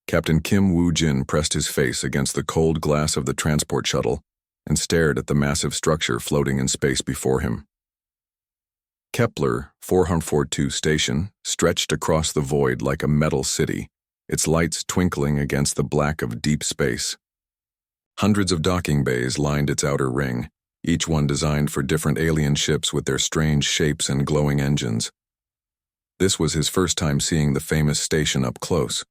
Captain Kim Woo-jin pressed his face against the cold glass of the transport shuttle and stared at the massive structure floating in space before him. Kepler 442 station stretched across the void like a metal city, its lights twinkling against the black of deep space. Hundreds of docking bays lined its outer ring, each one designed for different alien ships with their strange shapes and glowing engines. This was his first time seeing the famous station up close.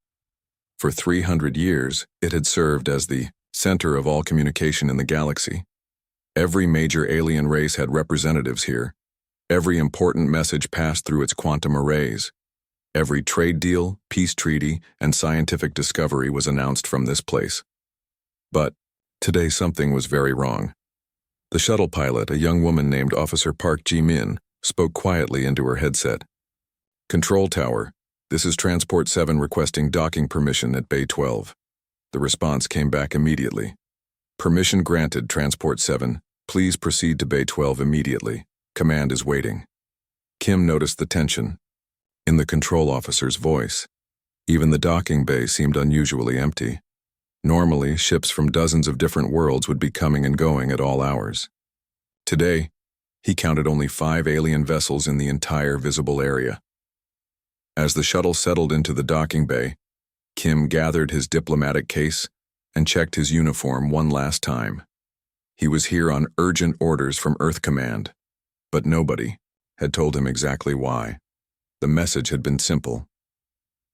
For 300 years, it had served as the center of all communication in the galaxy. Every major alien race had representatives here. Every important message passed through its quantum arrays. Every trade deal, peace treaty, and scientific discovery was announced from this place. But today something was very wrong. The shuttle pilot, a young woman named Officer Park Ji-min, spoke quietly into her headset. "Control tower, this is Transport 7 requesting docking permission at Bay 12. The response came back immediately. "Permission granted, Transport 7. Please proceed to Bay 12 immediately. Command is waiting." Kim noticed the tension in the control officer's voice. Even the docking bay seemed unusually empty. Normally, ships from dozens of different worlds would be coming and going at all hours. Today, he counted only 5 alien vessels in the entire visible area. As the shuttle settled into the docking bay, Kim gathered his diplomatic case and checked his uniform one last time. He was here on urgent orders from Earth Command, but nobody had told him exactly why. The message had been simple.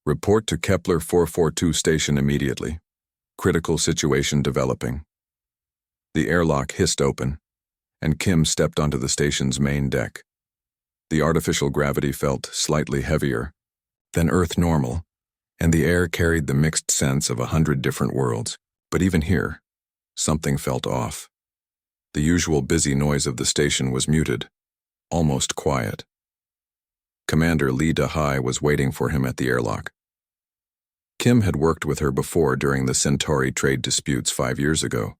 "Report to Kepler 442 station immediately. Critical situation developing." The airlock hissed open, and Kim stepped onto the station's main deck. The artificial gravity felt slightly heavier than Earth normal, and the air carried the mixed sense of 100 different worlds. But even here, something felt off. The usual busy noise of the station was muted, almost quiet. Commander Lee Da-hai was waiting for him at the airlock. Kim had worked with her before during the Centauri trade disputes 5 years ago.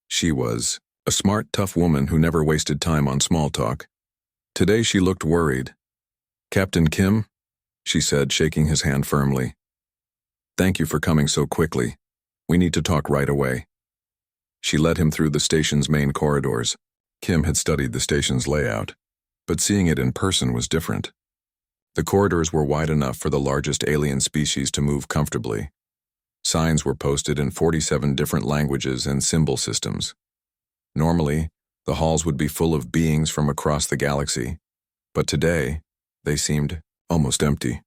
She was a smart, tough woman who never wasted time on small talk. Today she looked worried. "Captain Kim," she said, shaking his hand firmly. "Thank you for coming so quickly. We need to talk right away." She led him through the station's main corridors. Kim had studied the station's layout, but seeing it in person was different. The corridors were wide enough for the largest alien species to move comfortably. Signs were posted in 47 different languages and symbol systems. Normally, the halls would be full of beings from across the galaxy, but today, they seemed almost empty.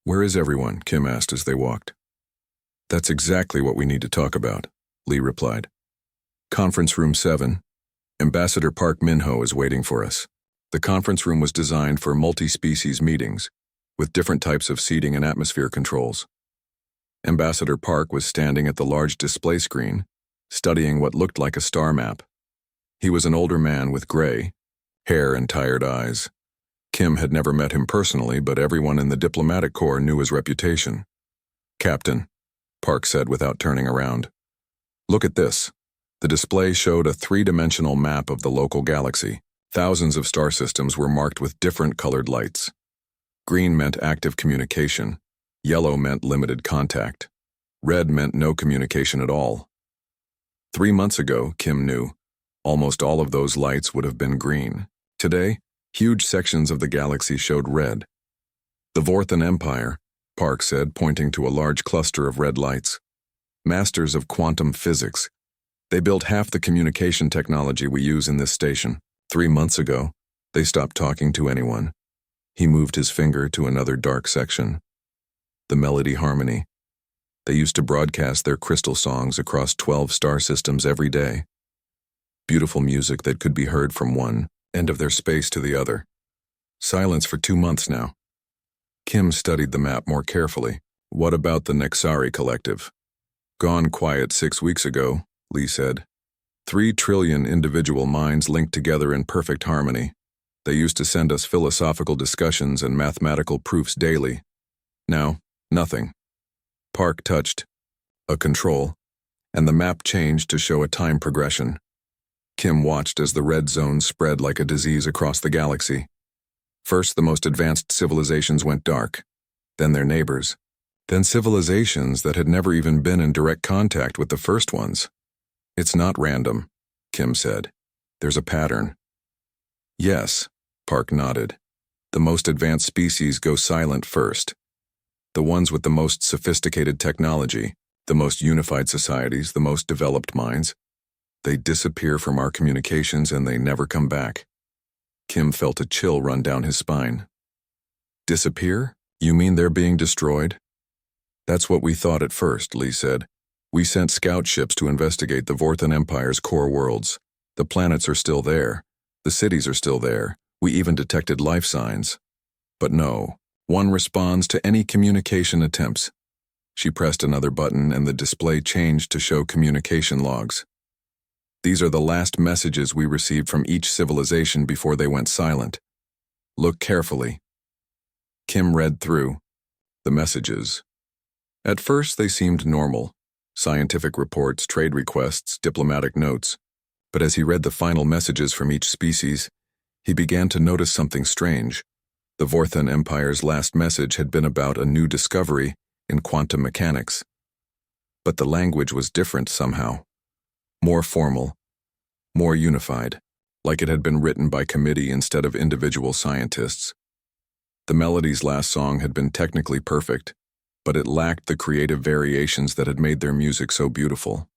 "Where is everyone?" Kim asked as they walked. "That's exactly what we need to talk about," Lee replied. "Conference room 7. Ambassador Park Min-ho is waiting for us." The conference room was designed for multi-species meetings, with different types of seating and atmosphere controls. Ambassador Park was standing at the large display screen, studying what looked like a star map. He was an older man with gray hair and tired eyes. Kim had never met him personally, but everyone in the diplomatic corps knew his reputation. "Captain," Park said without turning around. "Look at this." The display showed a 3-dimensional map of the local galaxy. Thousands of star systems were marked with different colored lights. Green meant active communication. Yellow meant limited contact. Red meant no communication at all. 3 months ago, Kim knew, almost all of those lights would have been green. Today, huge sections of the galaxy showed red. "The Vorthan Empire," Park said, pointing to a large cluster of red lights. "Masters of quantum physics. They built half the communication technology we use in this station. 3 months ago, they stopped talking to anyone." He moved his finger to another dark section. "The Melody Harmony. They used to broadcast their crystal songs across 12 star systems every day. Beautiful music that could be heard from one end of their space to the other. Silence for 2 months now." Kim studied the map more carefully. "What about the Nexari Collective?" "Gone quiet 6 weeks ago," Lee said. 3 trillion individual minds linked together in perfect harmony. They used to send us philosophical discussions and mathematical proofs daily. Now, nothing. Park touched a control, and the map changed to show a time progression. Kim watched as the red zone spread like a disease across the galaxy. First, the most advanced civilizations went dark, then their neighbors, Then civilizations that had never even been in direct contact with the first ones. It's not random, Kim said. There's a pattern. Yes, Park nodded. The most advanced species go silent first. The ones with the most sophisticated technology, the most unified societies, the most developed minds, they disappear from our communications and they never come back. Kim felt a chill run down his spine. Disappear? You mean they're being destroyed? That's what we thought at first, Lee said. We sent scout ships to investigate the Vorthan Empire's core worlds. The planets are still there. The cities are still there. We even detected life signs. But no, one responds to any communication attempts. She pressed another button and the display changed to show communication logs. These are the last messages we received from each civilization before they went silent. Look carefully. Kim read through the messages. At first they seemed normal. Scientific reports, trade requests, diplomatic notes. But as he read the final messages from each species, he began to notice something strange. The Vorthan Empire's last message had been about a new discovery in quantum mechanics. But the language was different somehow. More formal, more unified, like it had been written by committee instead of individual scientists. The melody's last song had been technically perfect, but it lacked the creative variations that had made their music so beautiful.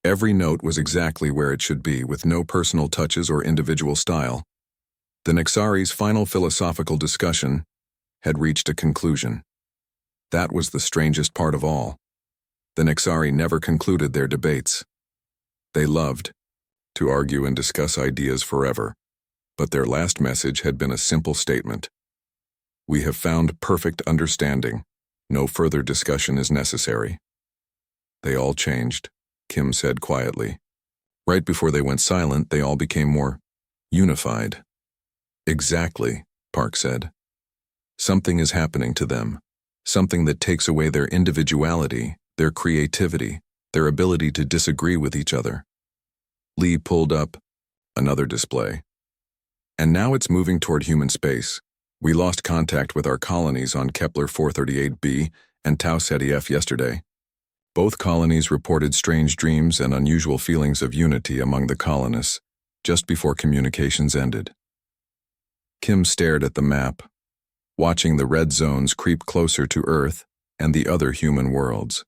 Every note was exactly where it should be, with no personal touches or individual style. The Nexari's final philosophical discussion had reached a conclusion. That was the strangest part of all. The Nexari never concluded their debates. They loved to argue and discuss ideas forever, but their last message had been a simple statement. We have found perfect understanding. No further discussion is necessary. They all changed, Kim said quietly. Right before they went silent, they all became more unified. Exactly, Park said. Something is happening to them. Something that takes away their individuality, their creativity, their ability to disagree with each other. Lee pulled up another display. And now it's moving toward human space. We lost contact with our colonies on Kepler 438b and Tau Ceti F yesterday. Both colonies reported strange dreams and unusual feelings of unity among the colonists just before communications ended. Kim stared at the map, watching the red zones creep closer to Earth and the other human worlds.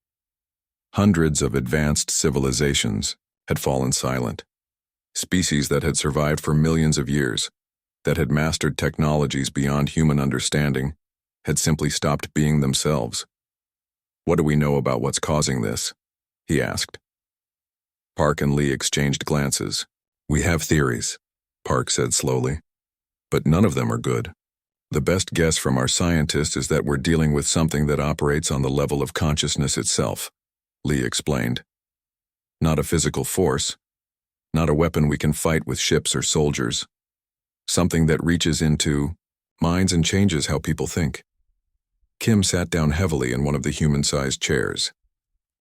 Hundreds of advanced civilizations had fallen silent. Species that had survived for millions of years, that had mastered technologies beyond human understanding, had simply stopped being themselves. What do we know about what's causing this? He asked. Park and Lee exchanged glances. We have theories, Park said slowly, but none of them are good. The best guess from our scientists is that we're dealing with something that operates on the level of consciousness itself, Lee explained. Not a physical force, not a weapon we can fight with ships or soldiers. Something that reaches into minds and changes how people think. Kim sat down heavily in one of the human-sized chairs.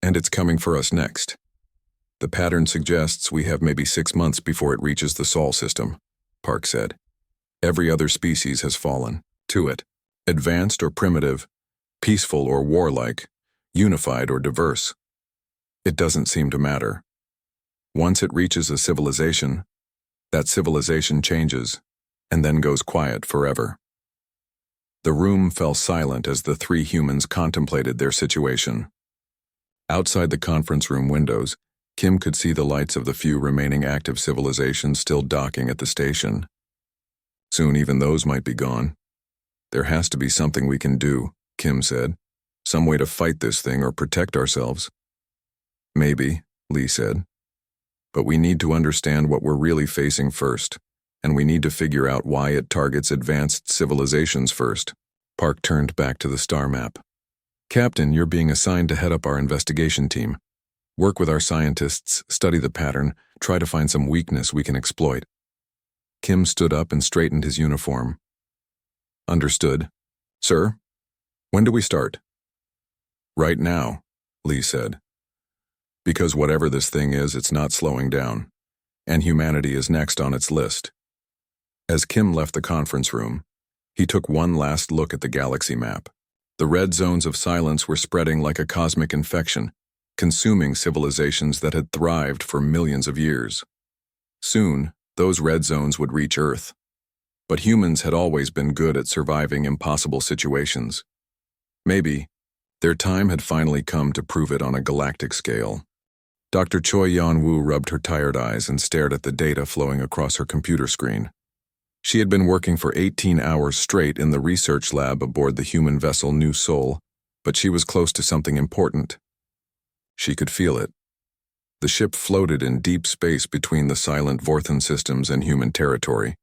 And it's coming for us next. The pattern suggests we have maybe 6 months before it reaches the Sol system, Park said. Every other species has fallen to it. Advanced or primitive, peaceful or warlike, unified or diverse. It doesn't seem to matter. Once it reaches a civilization, that civilization changes and then goes quiet forever. The room fell silent as the three humans contemplated their situation. Outside the conference room windows, Kim could see the lights of the few remaining active civilizations still docking at the station. Soon even those might be gone. There has to be something we can do, Kim said. Some way to fight this thing or protect ourselves. Maybe, Lee said. But we need to understand what we're really facing first, and we need to figure out why it targets advanced civilizations first. Park turned back to the star map. Captain, you're being assigned to head up our investigation team. Work with our scientists, study the pattern, try to find some weakness we can exploit. Kim stood up and straightened his uniform. Understood. Sir, when do we start? Right now, Lee said. Because whatever this thing is, it's not slowing down, and humanity is next on its list. As Kim left the conference room, he took one last look at the galaxy map. The red zones of silence were spreading like a cosmic infection, consuming civilizations that had thrived for millions of years. Soon, those red zones would reach Earth. But humans had always been good at surviving impossible situations. Maybe, their time had finally come to prove it on a galactic scale. Dr. Choi Yan-woo rubbed her tired eyes and stared at the data flowing across her computer screen. She had been working for 18 hours straight in the research lab aboard the human vessel New Seoul, but she was close to something important. She could feel it. The ship floated in deep space between the silent Vorthan systems and human territory.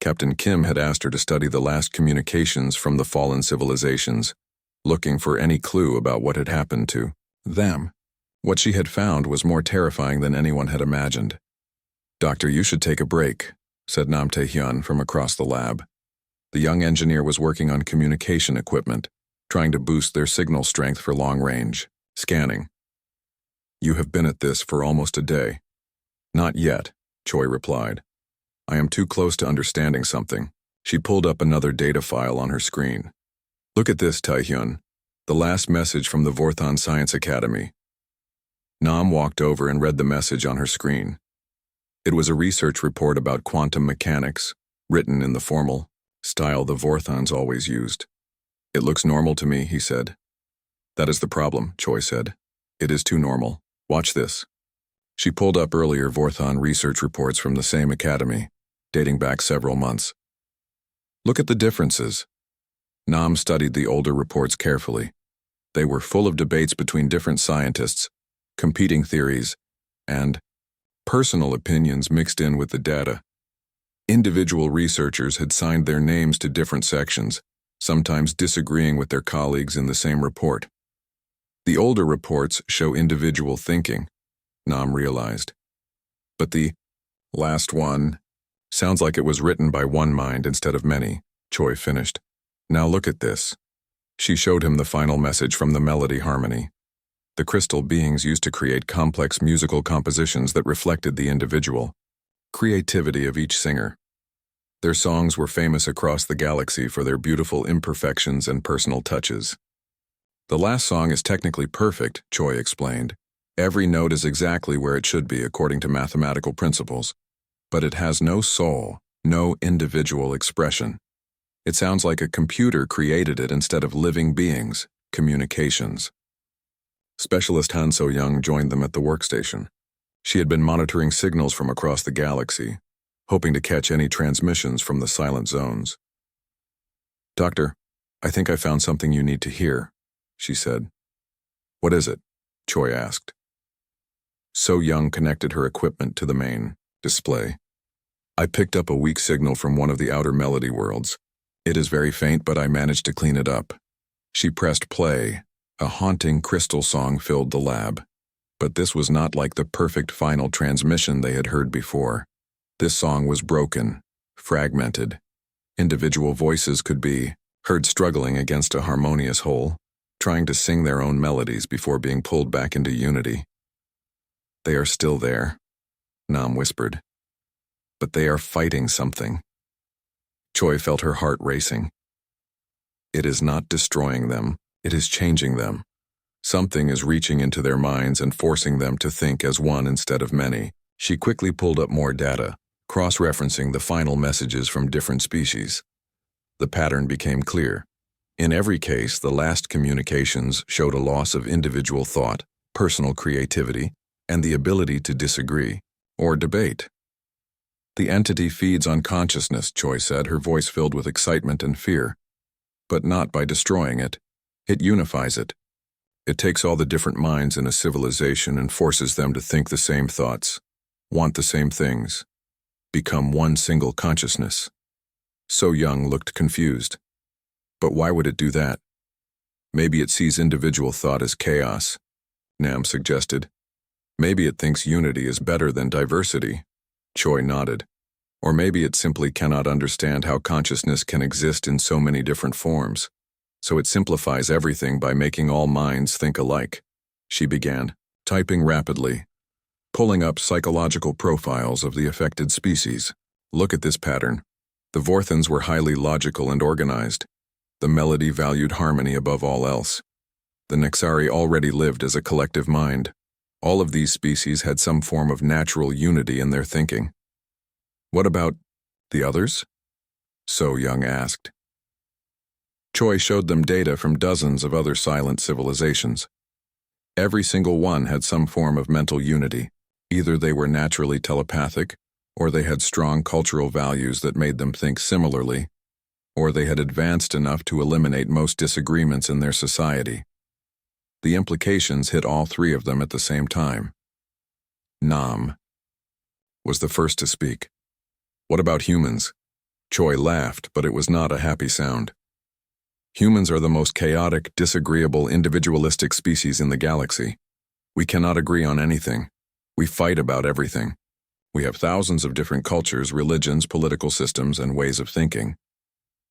Captain Kim had asked her to study the last communications from the fallen civilizations, looking for any clue about what had happened to them. What she had found was more terrifying than anyone had imagined. "Doctor, you should take a break," said Nam Tae-hyun from across the lab. The young engineer was working on communication equipment, trying to boost their signal strength for long-range scanning. "You have been at this for almost a day." "Not yet," Choi replied. "I am too close to understanding something." She pulled up another data file on her screen. "Look at this, Tae-hyun. The last message from the Vorthan Science Academy." Nam walked over and read the message on her screen. It was a research report about quantum mechanics, written in the formal style the Vorthans always used. "It looks normal to me," he said. "That is the problem," Choi said. "It is too normal. Watch this." She pulled up earlier Vorthan research reports from the same academy, dating back several months. "Look at the differences." Nam studied the older reports carefully. They were full of debates between different scientists, competing theories, and personal opinions mixed in with the data. Individual researchers had signed their names to different sections, sometimes disagreeing with their colleagues in the same report. The older reports show individual thinking, Nam realized. But the last one sounds like it was written by one mind instead of many, Choi finished. "Now look at this." She showed him the final message from the melody harmony. The crystal beings used to create complex musical compositions that reflected the individual creativity of each singer. Their songs were famous across the galaxy for their beautiful imperfections and personal touches. "The last song is technically perfect," Choi explained. "Every note is exactly where it should be according to mathematical principles. But it has no soul, no individual expression. It sounds like a computer created it instead of living beings, communications." Specialist Han So-young joined them at the workstation. She had been monitoring signals from across the galaxy, hoping to catch any transmissions from the silent zones. "Doctor, I think I found something you need to hear," she said. "What is it?" Choi asked. So-young connected her equipment to the main display. "I picked up a weak signal from one of the outer melody worlds. It is very faint, but I managed to clean it up." She pressed play. A haunting crystal song filled the lab. But this was not like the perfect final transmission they had heard before. This song was broken, fragmented. Individual voices could be heard struggling against a harmonious whole, trying to sing their own melodies before being pulled back into unity. "They are still there," Nam whispered. "But they are fighting something." Choi felt her heart racing. "It is not destroying them. It is changing them. Something is reaching into their minds and forcing them to think as one instead of many." She quickly pulled up more data, cross-referencing the final messages from different species. The pattern became clear. In every case, the last communications showed a loss of individual thought, personal creativity, and the ability to disagree or debate. "The entity feeds on consciousness," Choi said, her voice filled with excitement and fear. "But not by destroying it. It unifies it. It takes all the different minds in a civilization and forces them to think the same thoughts, want the same things, become one single consciousness." So-young looked confused. "But why would it do that?" "Maybe it sees individual thought as chaos," Nam suggested. "Maybe it thinks unity is better than diversity." Choi nodded. "Or maybe it simply cannot understand how consciousness can exist in so many different forms. So it simplifies everything by making all minds think alike." She began, typing rapidly, pulling up psychological profiles of the affected species. "Look at this pattern. The Vorthans were highly logical and organized. The melody valued harmony above all else. The Nexari already lived as a collective mind. All of these species had some form of natural unity in their thinking. What about the others? So Young asked. Choi showed them data from dozens of other silent civilizations. Every single one had some form of mental unity. Either they were naturally telepathic, or they had strong cultural values that made them think similarly, or they had advanced enough to eliminate most disagreements in their society. The implications hit all three of them at the same time. Nam was the first to speak. What about humans? Choi laughed, but it was not a happy sound. Humans are the most chaotic, disagreeable, individualistic species in the galaxy. We cannot agree on anything. We fight about everything. We have thousands of different cultures, religions, political systems, and ways of thinking.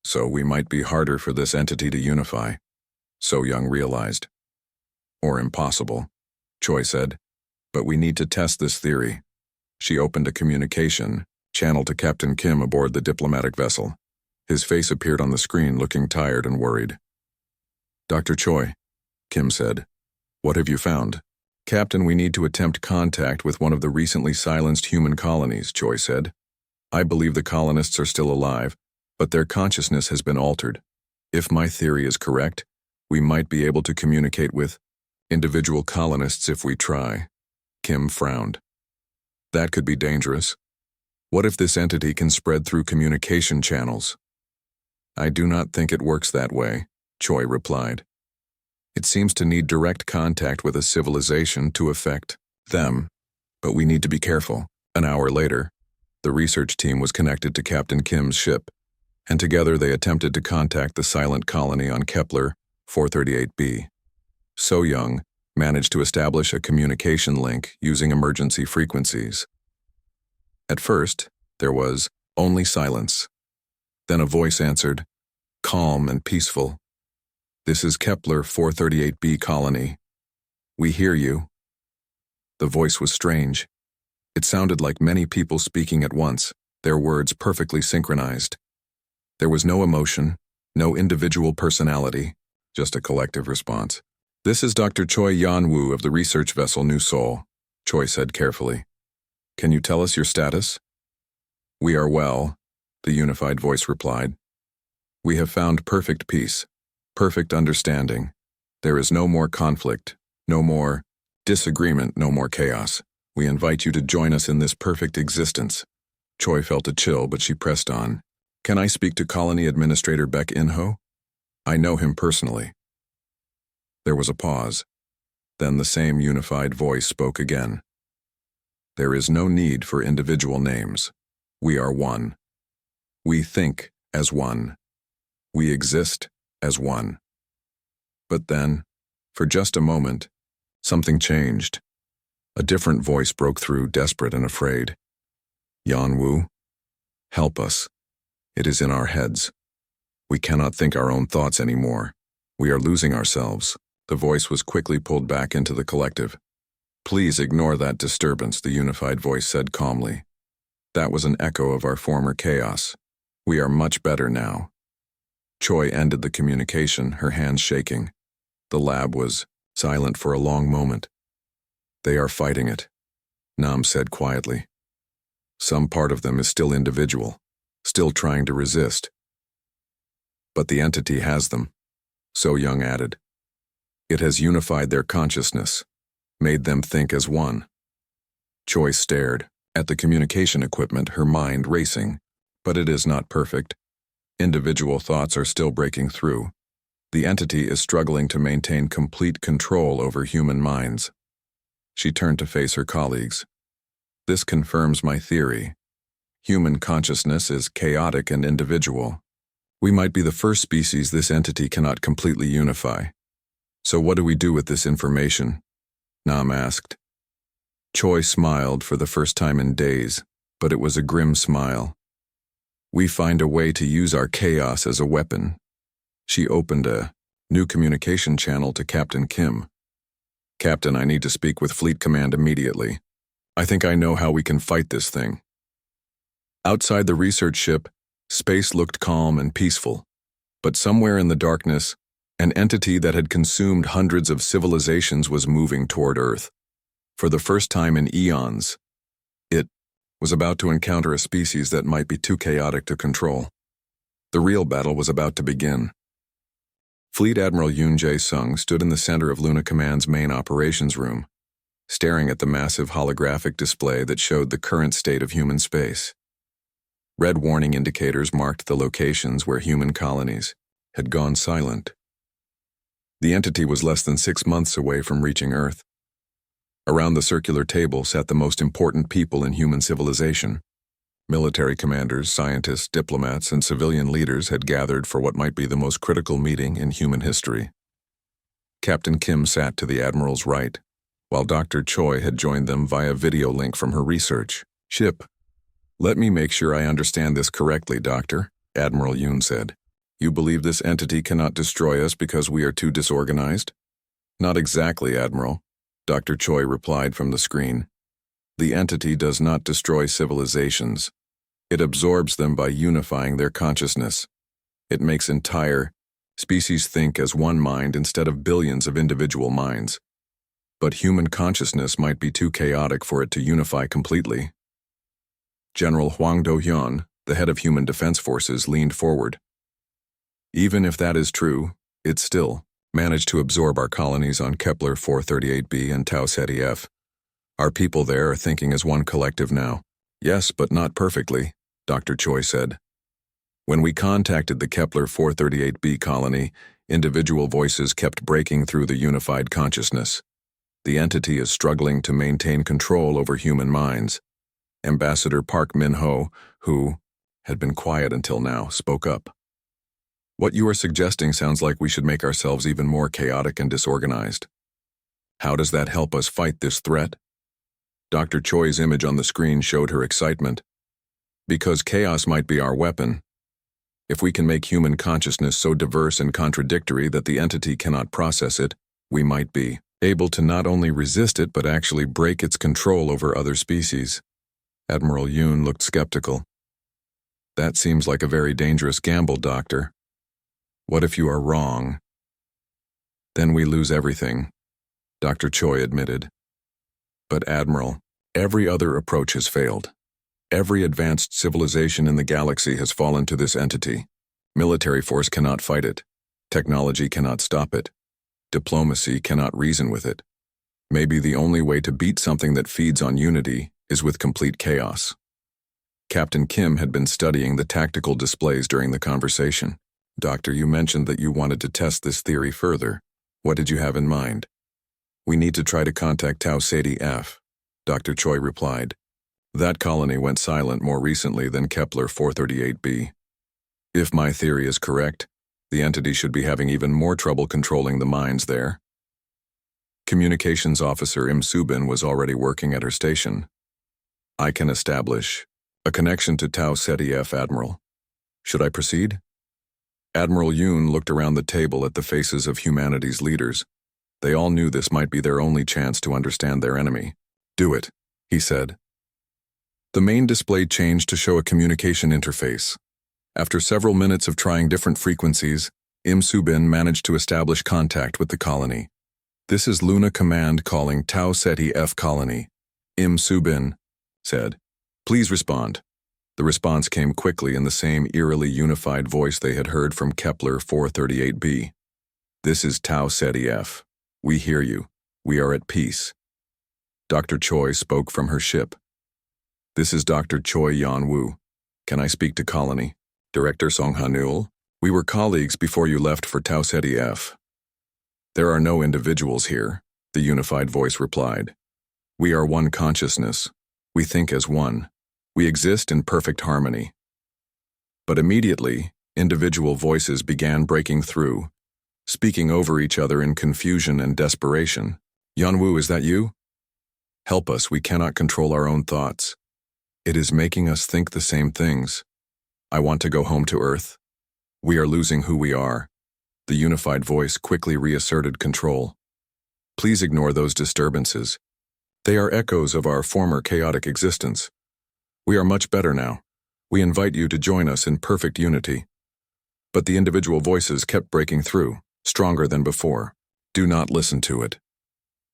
So we might be harder for this entity to unify. So Young realized. Or impossible, Choi said. But we need to test this theory. She opened a communication channel to Captain Kim aboard the diplomatic vessel. His face appeared on the screen, looking tired and worried. Dr. Choi, Kim said, what have you found? Captain, we need to attempt contact with one of the recently silenced human colonies, Choi said. I believe the colonists are still alive, but their consciousness has been altered. If my theory is correct, we might be able to communicate with individual colonists if we try. Kim frowned. That could be dangerous. What if this entity can spread through communication channels? I do not think it works that way, Choi replied. It seems to need direct contact with a civilization to affect them, but we need to be careful. An hour later, the research team was connected to Captain Kim's ship, and together they attempted to contact the silent colony on Kepler 438b. So Young managed to establish a communication link using emergency frequencies. At first, there was only silence. Then a voice answered, calm and peaceful. This is Kepler 438b colony. We hear you. The voice was strange. It sounded like many people speaking at once, their words perfectly synchronized. There was no emotion, no individual personality, just a collective response. This is Dr. Choi Yan-woo of the research vessel New Seoul, Choi said carefully. Can you tell us your status? We are well, the unified voice replied. We have found perfect peace, perfect understanding. There is no more conflict, no more disagreement, no more chaos. We invite you to join us in this perfect existence. Choi felt a chill, but she pressed on. Can I speak to Colony Administrator Baek In-ho? I know him personally. There was a pause. Then the same unified voice spoke again. There is no need for individual names. We are one. We think as one. We exist as one. But then, for just a moment, something changed. A different voice broke through, desperate and afraid. Yan-woo, help us. It is in our heads. We cannot think our own thoughts anymore. We are losing ourselves. The voice was quickly pulled back into the collective. Please ignore that disturbance, the unified voice said calmly. That was an echo of our former chaos. We are much better now. Choi ended the communication, her hands shaking. The lab was silent for a long moment. They are fighting it, Nam said quietly. Some part of them is still individual, still trying to resist. But the entity has them, So Young added. It has unified their consciousness, made them think as one. Choi stared at the communication equipment, her mind racing. But it is not perfect. Individual thoughts are still breaking through. The entity is struggling to maintain complete control over human minds. She turned to face her colleagues. This confirms my theory. Human consciousness is chaotic and individual. We might be the first species this entity cannot completely unify. So what do we do with this information? Nam asked. Choi smiled for the first time in days, but it was a grim smile. We find a way to use our chaos as a weapon. She opened a new communication channel to Captain Kim. Captain, I need to speak with Fleet Command immediately. I think I know how we can fight this thing. Outside the research ship, space looked calm and peaceful. But somewhere in the darkness, an entity that had consumed hundreds of civilizations was moving toward Earth. For the first time in eons, it was about to encounter a species that might be too chaotic to control. The real battle was about to begin. Fleet Admiral Yoon Jae-sung stood in the center of Luna Command's main operations room, staring at the massive holographic display that showed the current state of human space. Red warning indicators marked the locations where human colonies had gone silent. The entity was less than 6 months away from reaching Earth. Around the circular table sat the most important people in human civilization. Military commanders, scientists, diplomats, and civilian leaders had gathered for what might be the most critical meeting in human history. Captain Kim sat to the Admiral's right, while Dr. Choi had joined them via video link from her research ship. "Let me make sure I understand this correctly, Doctor," Admiral Yoon said. "You believe this entity cannot destroy us because we are too disorganized?" "Not exactly, Admiral," Dr. Choi replied from the screen. "The entity does not destroy civilizations. It absorbs them by unifying their consciousness. It makes entire species think as one mind instead of billions of individual minds. But human consciousness might be too chaotic for it to unify completely." General Hwang Do-hyun, the head of Human Defense Forces, leaned forward. "Even if that is true, it still managed to absorb our colonies on Kepler 438b and Tau Ceti F. Our people there are thinking as one collective now." "Yes, but not perfectly," Dr. Choi said. "When we contacted the Kepler 438b colony, individual voices kept breaking through the unified consciousness. The entity is struggling to maintain control over human minds." Ambassador Park Min-ho, who had been quiet until now, spoke up. "What you are suggesting sounds like we should make ourselves even more chaotic and disorganized. How does that help us fight this threat?" Dr. Choi's image on the screen showed her excitement. "Because chaos might be our weapon. If we can make human consciousness so diverse and contradictory that the entity cannot process it, we might be able to not only resist it but actually break its control over other species." Admiral Yoon looked skeptical. "That seems like a very dangerous gamble, Doctor. What if you are wrong?" "Then we lose everything," Dr. Choi admitted. "But Admiral, every other approach has failed. Every advanced civilization in the galaxy has fallen to this entity. Military force cannot fight it. Technology cannot stop it. Diplomacy cannot reason with it. Maybe the only way to beat something that feeds on unity is with complete chaos." Captain Kim had been studying the tactical displays during the conversation. "Doctor, you mentioned that you wanted to test this theory further. What did you have in mind?" "We need to try to contact Tau Ceti F," Dr. Choi replied. "That colony went silent more recently than Kepler 438b. If my theory is correct, the entity should be having even more trouble controlling the minds there." Communications officer Im Soo-bin was already working at her station. "I can establish a connection to Tau Ceti F, Admiral. Should I proceed?" Admiral Yoon looked around the table at the faces of humanity's leaders. They all knew this might be their only chance to understand their enemy. "Do it," he said. The main display changed to show a communication interface. After several minutes of trying different frequencies, Im Soo-bin managed to establish contact with the colony. "This is Luna Command calling Tau Ceti F colony," Im Soo-bin said. "Please respond." The response came quickly in the same eerily unified voice they had heard from Kepler 438b. "This is Tau Ceti F. We hear you. We are at peace." Dr. Choi spoke from her ship. "This is Dr. Choi Yan-woo. Can I speak to colony? Director Song Han-eul? We were colleagues before you left for Tau Ceti F." "There are no individuals here," the unified voice replied. "We are one consciousness. We think as one. We exist in perfect harmony." But immediately, individual voices began breaking through, speaking over each other in confusion and desperation. "Yanwu, is that you? Help us, we cannot control our own thoughts. It is making us think the same things. I want to go home to Earth. We are losing who we are." The unified voice quickly reasserted control. "Please ignore those disturbances. They are echoes of our former chaotic existence. We are much better now. We invite you to join us in perfect unity." But the individual voices kept breaking through, stronger than before. Do not listen to it.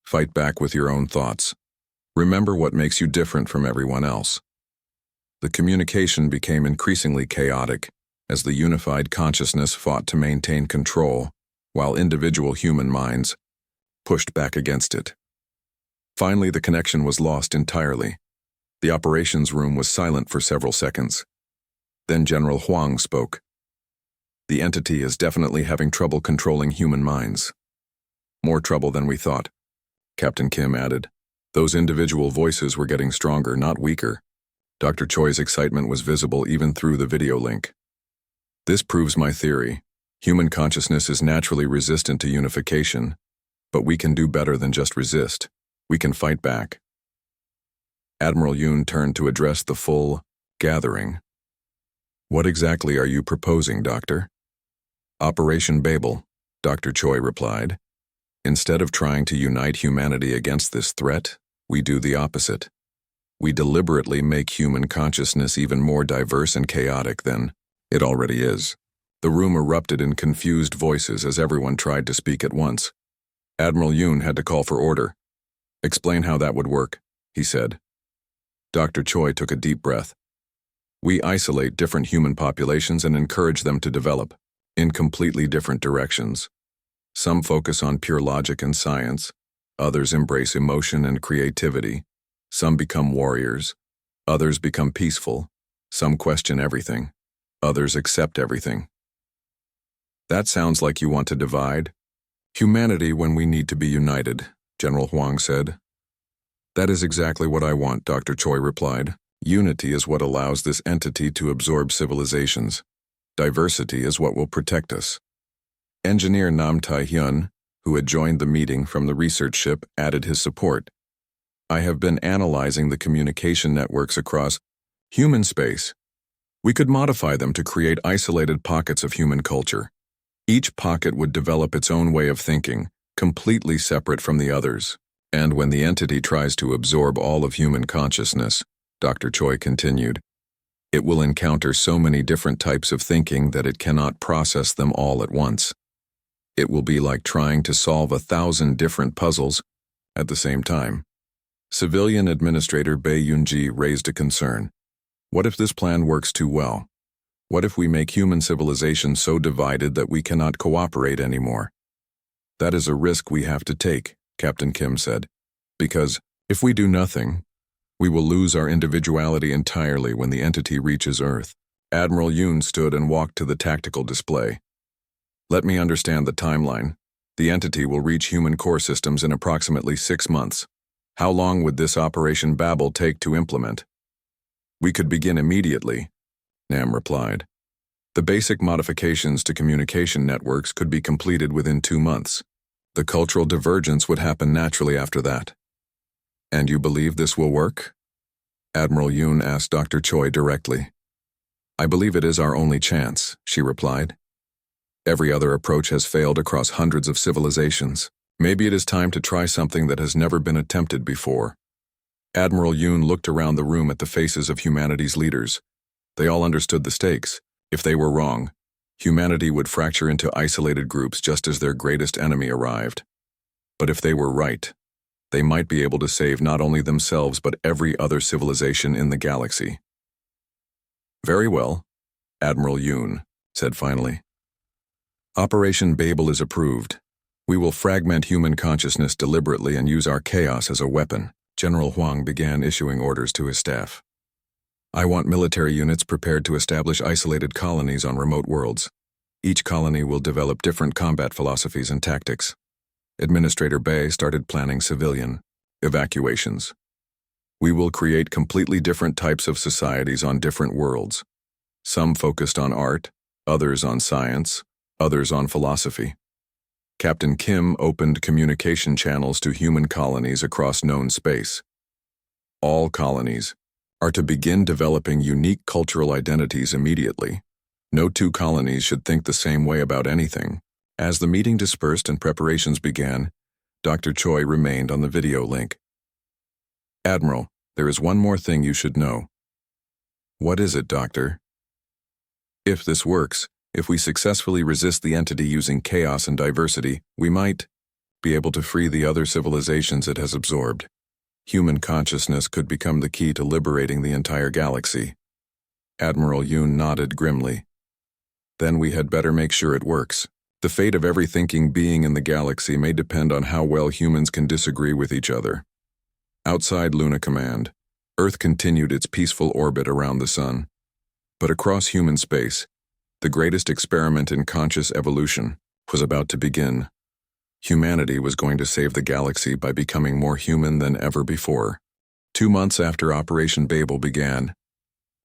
Fight back with your own thoughts. Remember what makes you different from everyone else. The communication became increasingly chaotic as the unified consciousness fought to maintain control, while individual human minds pushed back against it. Finally, the connection was lost entirely. The operations room was silent for several seconds. Then General Huang spoke. The entity is definitely having trouble controlling human minds. More trouble than we thought, Captain Kim added. Those individual voices were getting stronger, not weaker. Dr. Choi's excitement was visible even through the video link. This proves my theory. Human consciousness is naturally resistant to unification, but we can do better than just resist. We can fight back. Admiral Yoon turned to address the full gathering. What exactly are you proposing, Doctor? Operation Babel, Dr. Choi replied. Instead of trying to unite humanity against this threat, we do the opposite. We deliberately make human consciousness even more diverse and chaotic than it already is. The room erupted in confused voices as everyone tried to speak at once. Admiral Yoon had to call for order. Explain how that would work, he said. Dr. Choi took a deep breath. We isolate different human populations and encourage them to develop in completely different directions. Some focus on pure logic and science. Others embrace emotion and creativity. Some become warriors. Others become peaceful. Some question everything. Others accept everything. That sounds like you want to divide humanity when we need to be united, General Huang said. That is exactly what I want, Dr. Choi replied. Unity is what allows this entity to absorb civilizations. Diversity is what will protect us. Engineer Nam Tai-hyun, who had joined the meeting from the research ship, added his support. I have been analyzing the communication networks across human space. We could modify them to create isolated pockets of human culture. Each pocket would develop its own way of thinking, completely separate from the others. And when the entity tries to absorb all of human consciousness, Dr. Choi continued, it will encounter so many different types of thinking that it cannot process them all at once. It will be like trying to solve 1,000 different puzzles at the same time. Civilian Administrator Bae Yoon-ji raised a concern. What if this plan works too well? What if we make human civilization so divided that we cannot cooperate anymore? That is a risk we have to take, Captain Kim said, because if we do nothing, we will lose our individuality entirely when the entity reaches Earth. Admiral Yoon stood and walked to the tactical display. Let me understand the timeline. The entity will reach human core systems in approximately 6 months. How long would this Operation Babel take to implement? We could begin immediately, Nam replied. The basic modifications to communication networks could be completed within 2 months. The cultural divergence would happen naturally after that. And you believe this will work? Admiral Yoon asked Dr. Choi directly. I believe it is our only chance, she replied. Every other approach has failed across hundreds of civilizations. Maybe it is time to try something that has never been attempted before. Admiral Yoon looked around the room at the faces of humanity's leaders. They all understood the stakes. If they were wrong, humanity would fracture into isolated groups just as their greatest enemy arrived. But if they were right, they might be able to save not only themselves but every other civilization in the galaxy. Very well, Admiral Yoon said finally. Operation Babel is approved. We will fragment human consciousness deliberately and use our chaos as a weapon. General Huang began issuing orders to his staff. I want military units prepared to establish isolated colonies on remote worlds. Each colony will develop different combat philosophies and tactics. Administrator Bae started planning civilian evacuations. We will create completely different types of societies on different worlds. Some focused on art, others on science, others on philosophy. Captain Kim opened communication channels to human colonies across known space. All colonies are to begin developing unique cultural identities immediately. No two colonies should think the same way about anything. As the meeting dispersed and preparations began, Dr. Choi remained on the video link. Admiral, there is one more thing you should know. What is it, Doctor? If this works, If we successfully resist the entity using chaos and diversity, we might be able to free the other civilizations it has absorbed. Human consciousness could become the key to liberating the entire galaxy. Admiral Yoon nodded grimly. Then we had better make sure it works. The fate of every thinking being in the galaxy may depend on how well humans can disagree with each other. Outside Luna Command, Earth continued its peaceful orbit around the sun. But across human space, the greatest experiment in conscious evolution was about to begin. Humanity was going to save the galaxy by becoming more human than ever before. 2 months after Operation Babel began,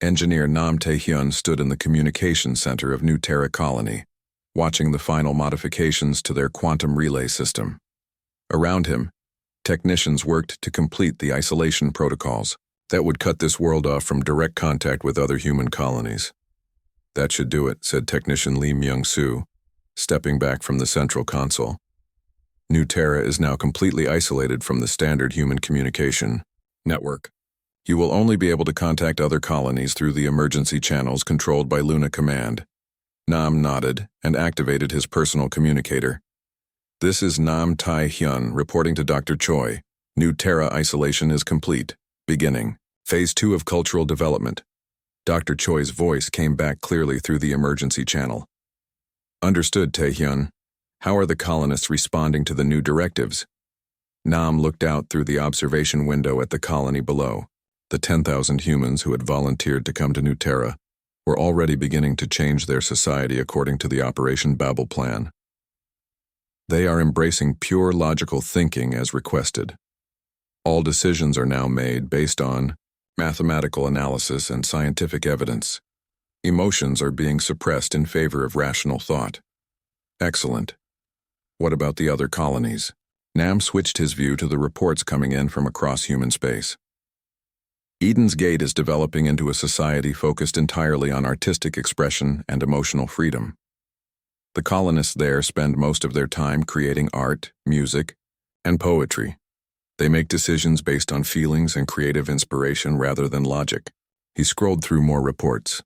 engineer Nam Tae-hyun stood in the communications center of New Terra Colony, watching the final modifications to their quantum relay system. Around him, technicians worked to complete the isolation protocols that would cut this world off from direct contact with other human colonies. "That should do it," said technician Lee Myung-soo, stepping back from the central console. New Terra is now completely isolated from the standard human communication network. You will only be able to contact other colonies through the emergency channels controlled by Luna Command. Nam nodded and activated his personal communicator. "This is Nam Tae-hyun reporting to Dr. Choi. New Terra isolation is complete. Beginning. Phase 2 of cultural development." Dr. Choi's voice came back clearly through the emergency channel. "Understood, Tae-hyun. How are the colonists responding to the new directives?" Nam looked out through the observation window at the colony below. The 10,000 humans who had volunteered to come to New Terra were already beginning to change their society according to the Operation Babel plan. They are embracing pure logical thinking as requested. All decisions are now made based on mathematical analysis and scientific evidence. Emotions are being suppressed in favor of rational thought. Excellent. What about the other colonies? Nam switched his view to the reports coming in from across human space. Eden's Gate is developing into a society focused entirely on artistic expression and emotional freedom. The colonists there spend most of their time creating art, music, and poetry. They make decisions based on feelings and creative inspiration rather than logic. He scrolled through more reports.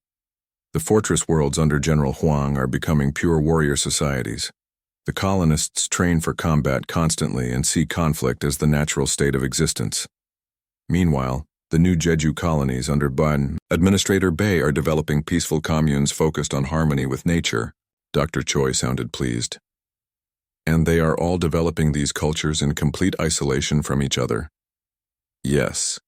The fortress worlds under General Huang are becoming pure warrior societies. The colonists train for combat constantly and see conflict as the natural state of existence. Meanwhile, the new Jeju colonies under Ban Administrator Bay are developing peaceful communes focused on harmony with nature. Dr. Choi sounded pleased. And they are all developing these cultures in complete isolation from each other. Yes.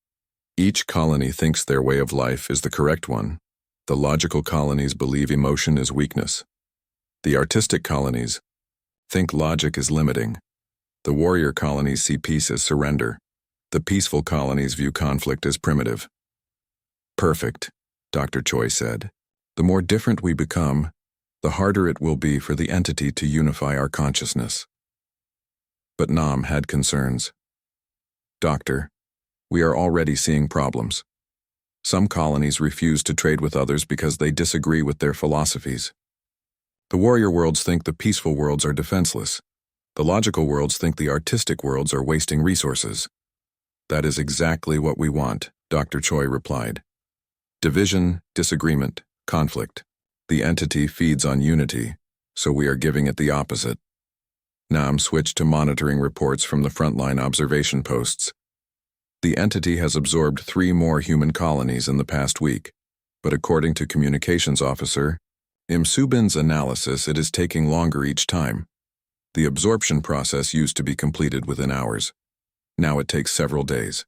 Each colony thinks their way of life is the correct one. The logical colonies believe emotion is weakness. The artistic colonies think logic is limiting. The warrior colonies see peace as surrender. The peaceful colonies view conflict as primitive. Perfect, Dr. Choi said. The more different we become, the harder it will be for the entity to unify our consciousness. But Nam had concerns. Doctor, we are already seeing problems. Some colonies refuse to trade with others because they disagree with their philosophies. The warrior worlds think the peaceful worlds are defenseless. The logical worlds think the artistic worlds are wasting resources. That is exactly what we want, Dr. Choi replied. Division, disagreement, conflict. The entity feeds on unity, so we are giving it the opposite. Nam switched to monitoring reports from the frontline observation posts. The entity has absorbed 3 more human colonies in the past week, but according to communications officer Im Subin's analysis, it is taking longer each time. The absorption process used to be completed within hours. Now it takes several days.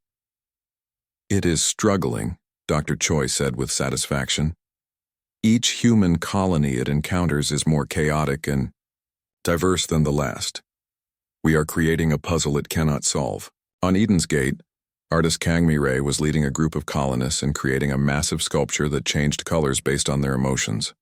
It is struggling, Dr. Choi said with satisfaction. Each human colony it encounters is more chaotic and diverse than the last. We are creating a puzzle it cannot solve. On Eden's Gate, artist Kang Mi-rae was leading a group of colonists and creating a massive sculpture that changed colors based on their emotions.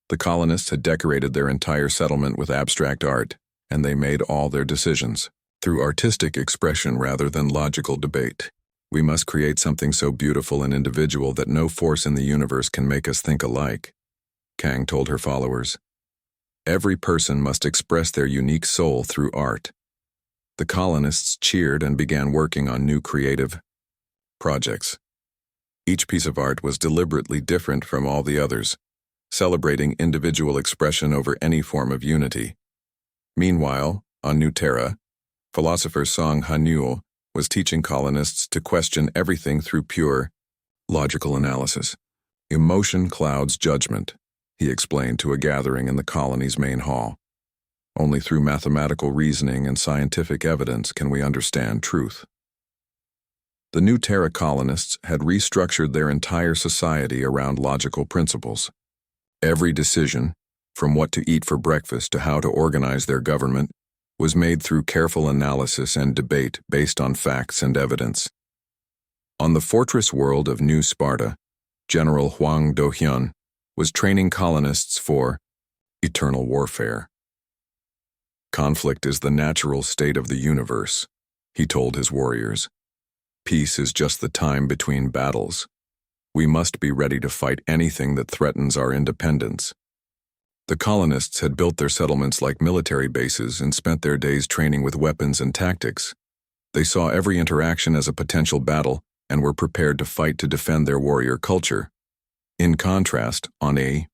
The colonists had decorated their entire settlement with abstract art, and they made all their decisions through artistic expression rather than logical debate. We must create something so beautiful and individual that no force in the universe can make us think alike, Kang told her followers. Every person must express their unique soul through art. The colonists cheered and began working on new creative projects. Each piece of art was deliberately different from all the others. celebrating individual expression over any form of unity. Meanwhile, on New Terra, philosopher Song Hanul was teaching colonists to question everything through pure, logical analysis. Emotion clouds judgment, he explained to a gathering in the colony's main hall. Only through mathematical reasoning and scientific evidence can we understand truth. The New Terra colonists had restructured their entire society around logical principles. Every decision, from what to eat for breakfast to how to organize their government, was made through careful analysis and debate based on facts and evidence. On the fortress world of New Sparta, General Huang Dohyun was training colonists for eternal warfare. Conflict is the natural state of the universe, he told his warriors. Peace is just the time between battles. We must be ready to fight anything that threatens our independence. The colonists had built their settlements like military bases and spent their days training with weapons and tactics. They saw every interaction as a potential battle and were prepared to fight to defend their warrior culture. In contrast, on a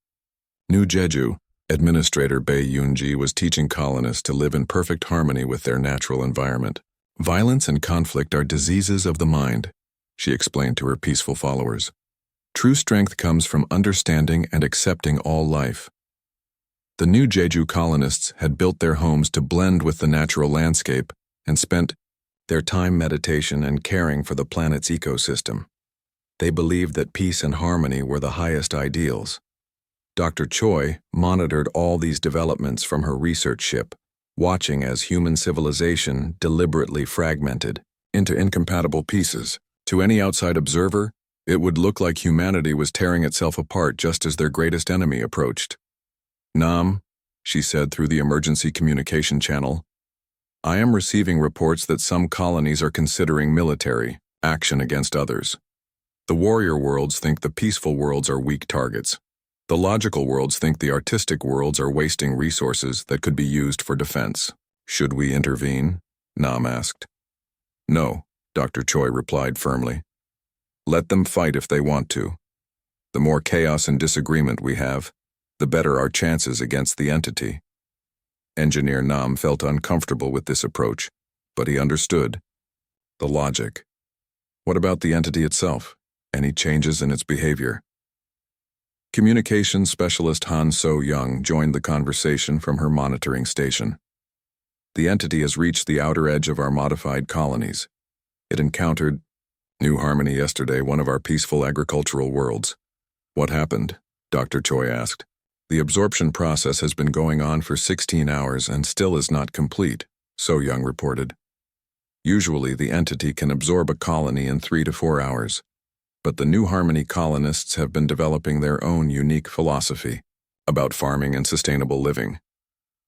New Jeju, Administrator Bei Yunji was teaching colonists to live in perfect harmony with their natural environment. Violence and conflict are diseases of the mind, she explained to her peaceful followers. True strength comes from understanding and accepting all life. The New Jeju colonists had built their homes to blend with the natural landscape and spent their time meditation and caring for the planet's ecosystem. They believed that peace and harmony were the highest ideals. Dr. Choi monitored all these developments from her research ship, watching as human civilization deliberately fragmented into incompatible pieces. To any outside observer, it would look like humanity was tearing itself apart just as their greatest enemy approached. "Nam," she said through the emergency communication channel, "I am receiving reports that some colonies are considering military action against others. The warrior worlds think the peaceful worlds are weak targets. The logical worlds think the artistic worlds are wasting resources that could be used for defense. Should we intervene?" Nam asked. "No," Dr. Choi replied firmly. "Let them fight if they want to. The more chaos and disagreement we have, the better our chances against the entity." Engineer Nam felt uncomfortable with this approach, but he understood the logic. What about the entity itself? Any changes in its behavior? Communications specialist Han So-young joined the conversation from her monitoring station. The entity has reached the outer edge of our modified colonies. It encountered New Harmony yesterday, one of our peaceful agricultural worlds. "What happened?" Dr. Choi asked. "The absorption process has been going on for 16 hours and still is not complete," So-young reported. Usually the entity can absorb a colony in 3 to 4 hours. But the New Harmony colonists have been developing their own unique philosophy about farming and sustainable living.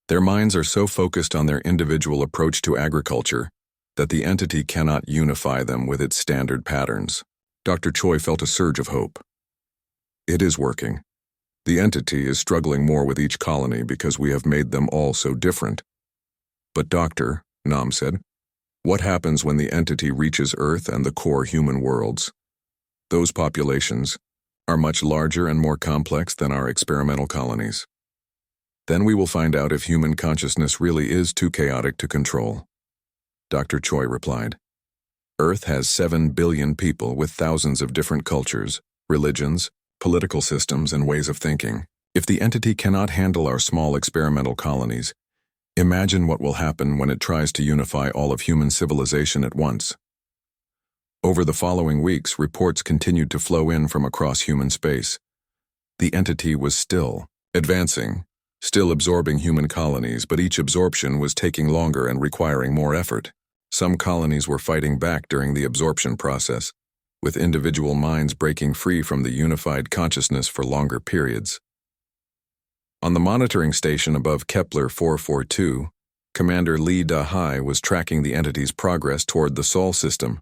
Their minds are so focused on their individual approach to agriculture that the entity cannot unify them with its standard patterns. Dr. Choi felt a surge of hope. It is working. The entity is struggling more with each colony because we have made them all so different. But Doctor, Nam said, what happens when the entity reaches Earth and the core human worlds? Those populations are much larger and more complex than our experimental colonies. Then we will find out if human consciousness really is too chaotic to control. Dr. Choi replied. Earth has 7 billion people with thousands of different cultures, religions, political systems, and ways of thinking. If the entity cannot handle our small experimental colonies, imagine what will happen when it tries to unify all of human civilization at once. Over the following weeks, reports continued to flow in from across human space. The entity was still advancing, still absorbing human colonies, but each absorption was taking longer and requiring more effort. Some colonies were fighting back during the absorption process, with individual minds breaking free from the unified consciousness for longer periods. On the monitoring station above Kepler 442, Commander Lee Da-hai was tracking the entity's progress toward the Sol system.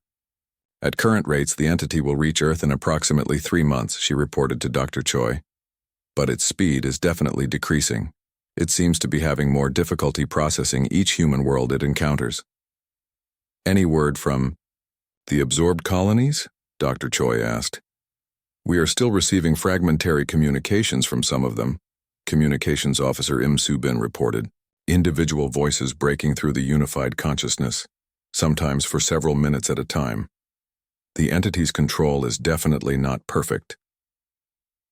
At current rates, the entity will reach Earth in approximately 3 months, she reported to Dr. Choi. But its speed is definitely decreasing. It seems to be having more difficulty processing each human world it encounters. Any word from the absorbed colonies? Dr. Choi asked. We are still receiving fragmentary communications from some of them, Communications Officer Im Soo-bin reported. Individual voices breaking through the unified consciousness, sometimes for several minutes at a time. The entity's control is definitely not perfect.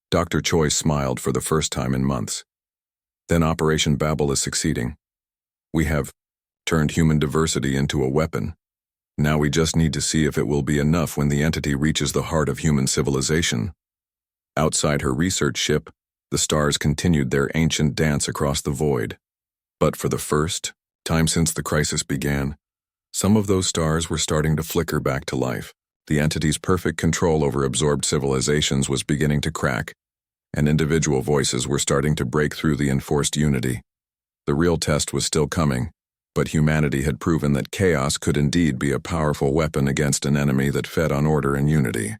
Dr. Choi smiled for the first time in months. Then Operation Babel is succeeding. We have turned human diversity into a weapon. Now we just need to see if it will be enough when the entity reaches the heart of human civilization. Outside her research ship, the stars continued their ancient dance across the void. But for the first time since the crisis began, some of those stars were starting to flicker back to life. The entity's perfect control over absorbed civilizations was beginning to crack, and individual voices were starting to break through the enforced unity. The real test was still coming, but humanity had proven that chaos could indeed be a powerful weapon against an enemy that fed on order and unity.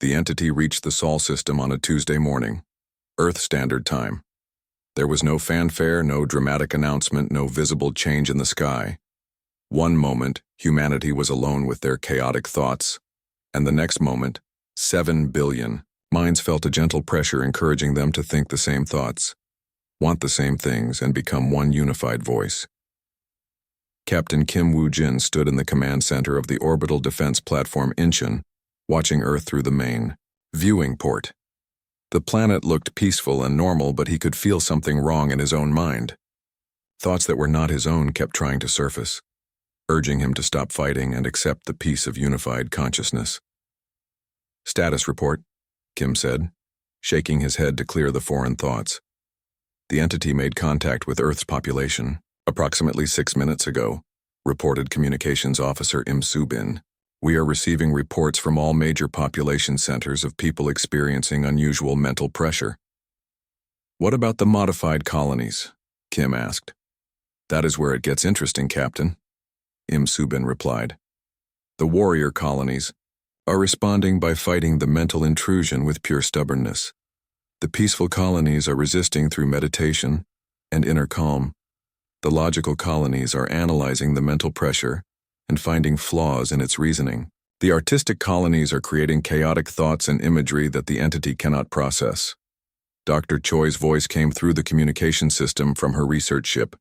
The entity reached the Sol system on a Tuesday morning, Earth Standard Time. There was no fanfare, no dramatic announcement, no visible change in the sky. One moment, humanity was alone with their chaotic thoughts, and the next moment, 7 billion minds felt a gentle pressure encouraging them to think the same thoughts, want the same things, and become one unified voice. Captain Kim Woo-jin stood in the command center of the orbital defense platform Incheon, watching Earth through the main viewing port. The planet looked peaceful and normal, but he could feel something wrong in his own mind. Thoughts that were not his own kept trying to surface, urging him to stop fighting and accept the peace of unified consciousness. Status report, Kim said, shaking his head to clear the foreign thoughts. The entity made contact with Earth's population approximately 6 minutes ago, reported Communications Officer Im Soo-bin. We are receiving reports from all major population centers of people experiencing unusual mental pressure. What about the modified colonies? Kim asked. That is where it gets interesting, Captain, Im Soo-bin replied. The warrior colonies are responding by fighting the mental intrusion with pure stubbornness. The peaceful colonies are resisting through meditation and inner calm. The logical colonies are analyzing the mental pressure and finding flaws in its reasoning. The artistic colonies are creating chaotic thoughts and imagery that the entity cannot process. Dr. Choi's voice came through the communication system from her research ship.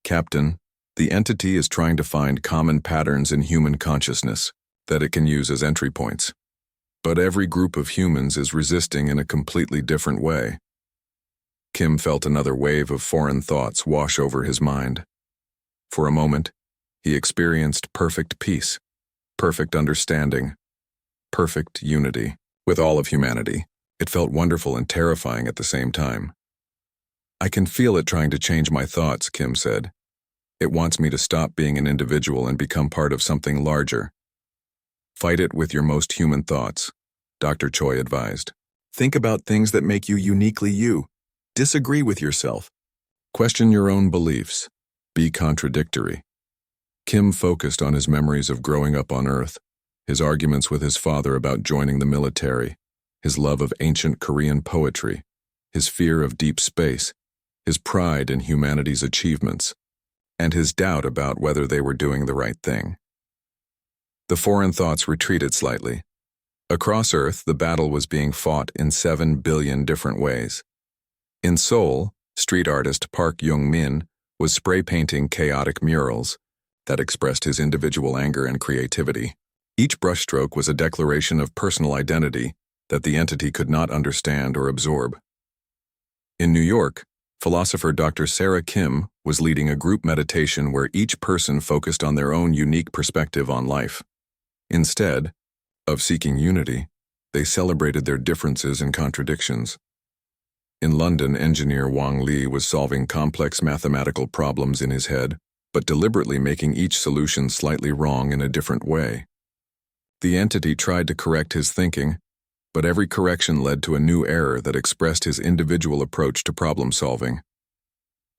Captain, the entity is trying to find common patterns in human consciousness that it can use as entry points. But every group of humans is resisting in a completely different way. Kim felt another wave of foreign thoughts wash over his mind. For a moment, he experienced perfect peace, perfect understanding, perfect unity with all of humanity. It felt wonderful and terrifying at the same time. I can feel it trying to change my thoughts, Kim said. It wants me to stop being an individual and become part of something larger. Fight it with your most human thoughts, Dr. Choi advised. Think about things that make you uniquely you. Disagree with yourself. Question your own beliefs. Be contradictory. Kim focused on his memories of growing up on Earth, his arguments with his father about joining the military, his love of ancient Korean poetry, his fear of deep space, his pride in humanity's achievements, and his doubt about whether they were doing the right thing. The foreign thoughts retreated slightly. Across Earth, the battle was being fought in 7 billion different ways. In Seoul, street artist Park Young-min was spray painting chaotic murals that expressed his individual anger and creativity. Each brushstroke was a declaration of personal identity that the entity could not understand or absorb. In New York, philosopher Dr. Sarah Kim was leading a group meditation where each person focused on their own unique perspective on life. Instead of seeking unity, they celebrated their differences and contradictions. In London, engineer Wang Li was solving complex mathematical problems in his head, but deliberately making each solution slightly wrong in a different way. The entity tried to correct his thinking, but every correction led to a new error that expressed his individual approach to problem solving.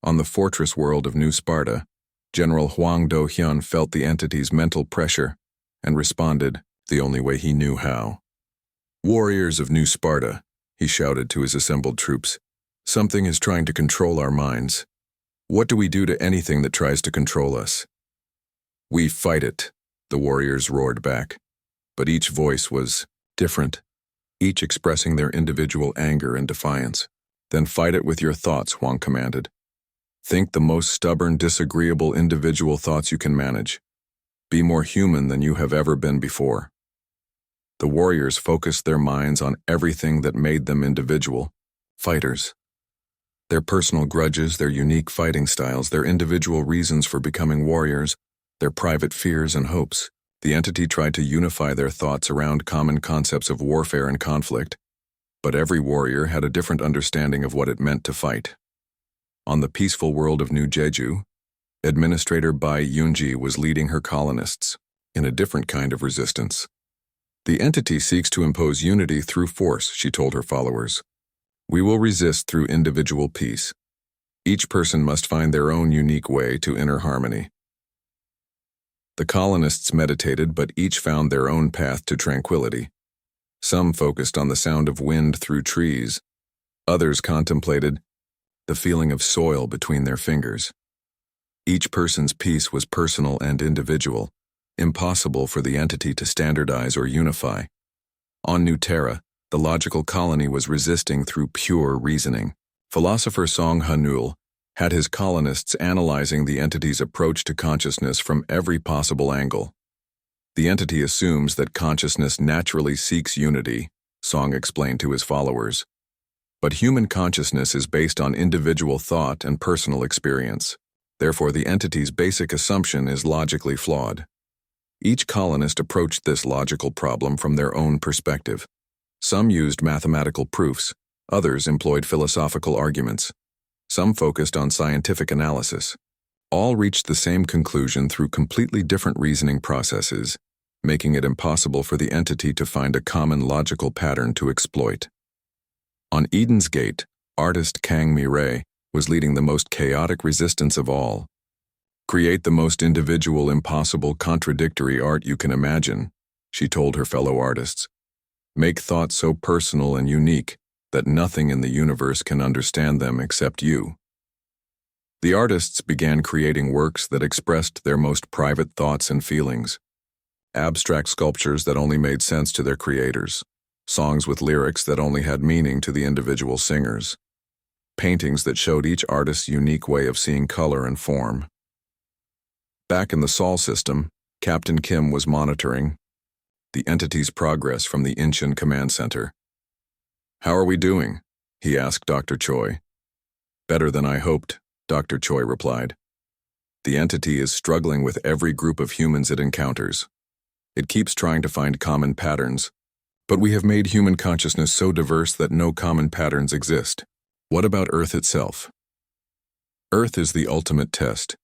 On the fortress world of New Sparta, General Hwang Do-hyun felt the entity's mental pressure and responded the only way he knew how. "Warriors of New Sparta," he shouted to his assembled troops, "something is trying to control our minds. What do we do to anything that tries to control us?" "We fight it," the warriors roared back, but each voice was different. each expressing their individual anger and defiance. Then fight it with your thoughts, Huang commanded. Think the most stubborn, disagreeable individual thoughts you can manage. Be more human than you have ever been before. The warriors focused their minds on everything that made them individual fighters. Their personal grudges, their unique fighting styles, their individual reasons for becoming warriors, their private fears and hopes. The entity tried to unify their thoughts around common concepts of warfare and conflict, but every warrior had a different understanding of what it meant to fight. On the peaceful world of New Jeju, Administrator Bai Yunji was leading her colonists in a different kind of resistance. The entity seeks to impose unity through force, she told her followers. We will resist through individual peace. Each person must find their own unique way to inner harmony. The colonists meditated, but each found their own path to tranquility. Some focused on the sound of wind through trees. Others contemplated the feeling of soil between their fingers. Each person's peace was personal and individual, impossible for the entity to standardize or unify. On New Terra, the logical colony was resisting through pure reasoning. Philosopher Song Hanul had his colonists analyzing the entity's approach to consciousness from every possible angle. The entity assumes that consciousness naturally seeks unity, Song explained to his followers. But human consciousness is based on individual thought and personal experience. Therefore, the entity's basic assumption is logically flawed. Each colonist approached this logical problem from their own perspective. Some used mathematical proofs, others employed philosophical arguments. Some focused on scientific analysis. All reached the same conclusion through completely different reasoning processes, making it impossible for the entity to find a common logical pattern to exploit. On Eden's Gate, artist Kang Mi-rae was leading the most chaotic resistance of all. Create the most individual, impossible, contradictory art you can imagine, she told her fellow artists. Make thoughts so personal and unique that nothing in the universe can understand them except you. The artists began creating works that expressed their most private thoughts and feelings. Abstract sculptures that only made sense to their creators. Songs with lyrics that only had meaning to the individual singers. Paintings that showed each artist's unique way of seeing color and form. Back in the Sol system, Captain Kim was monitoring the entity's progress from the Incheon Command Center. How are we doing? He asked Dr. Choi. Better than I hoped, Dr. Choi replied. The entity is struggling with every group of humans it encounters. It keeps trying to find common patterns, but we have made human consciousness so diverse that no common patterns exist. What about Earth itself? Earth is the ultimate test.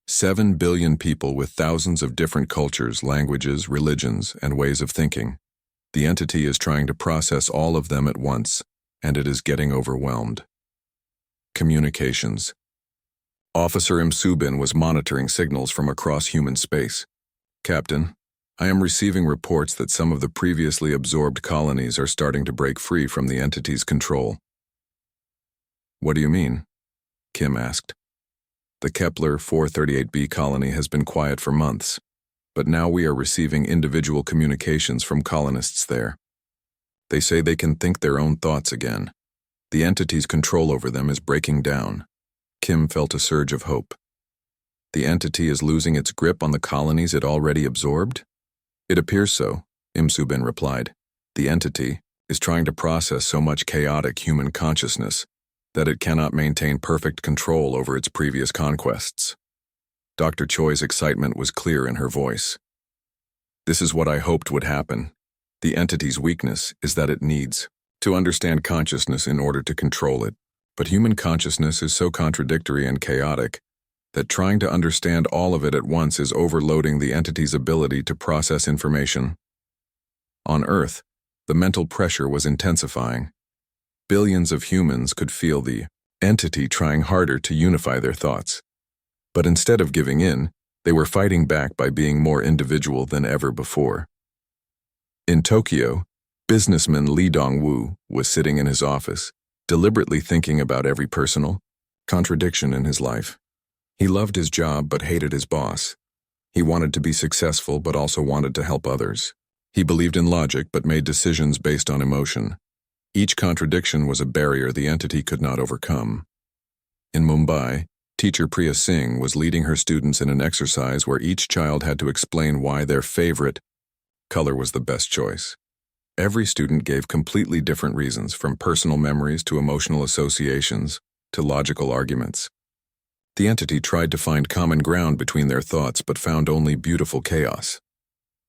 7 billion people with thousands of different cultures, languages, religions, and ways of thinking. The entity is trying to process all of them at once, and it is getting overwhelmed. Communications. Officer Im Subin was monitoring signals from across human space. Captain, I am receiving reports that some of the previously absorbed colonies are starting to break free from the entity's control. What do you mean? Kim asked. The Kepler 438b colony has been quiet for months, but now we are receiving individual communications from colonists there. They say they can think their own thoughts again. The entity's control over them is breaking down. Kim felt a surge of hope. The entity is losing its grip on the colonies it already absorbed? It appears so, Im Subin replied. The entity is trying to process so much chaotic human consciousness that it cannot maintain perfect control over its previous conquests. Dr. Choi's excitement was clear in her voice. This is what I hoped would happen. The entity's weakness is that it needs to understand consciousness in order to control it. But human consciousness is so contradictory and chaotic that trying to understand all of it at once is overloading the entity's ability to process information. On Earth, the mental pressure was intensifying. Billions of humans could feel the entity trying harder to unify their thoughts. But instead of giving in, they were fighting back by being more individual than ever before. In Tokyo, businessman Lee Dong-woo was sitting in his office, deliberately thinking about every personal contradiction in his life. He loved his job but hated his boss. He wanted to be successful but also wanted to help others. He believed in logic but made decisions based on emotion. Each contradiction was a barrier the entity could not overcome. In Mumbai, teacher Priya Singh was leading her students in an exercise where each child had to explain why their favorite color was the best choice. Every student gave completely different reasons, from personal memories to emotional associations to logical arguments. The entity tried to find common ground between their thoughts but found only beautiful chaos.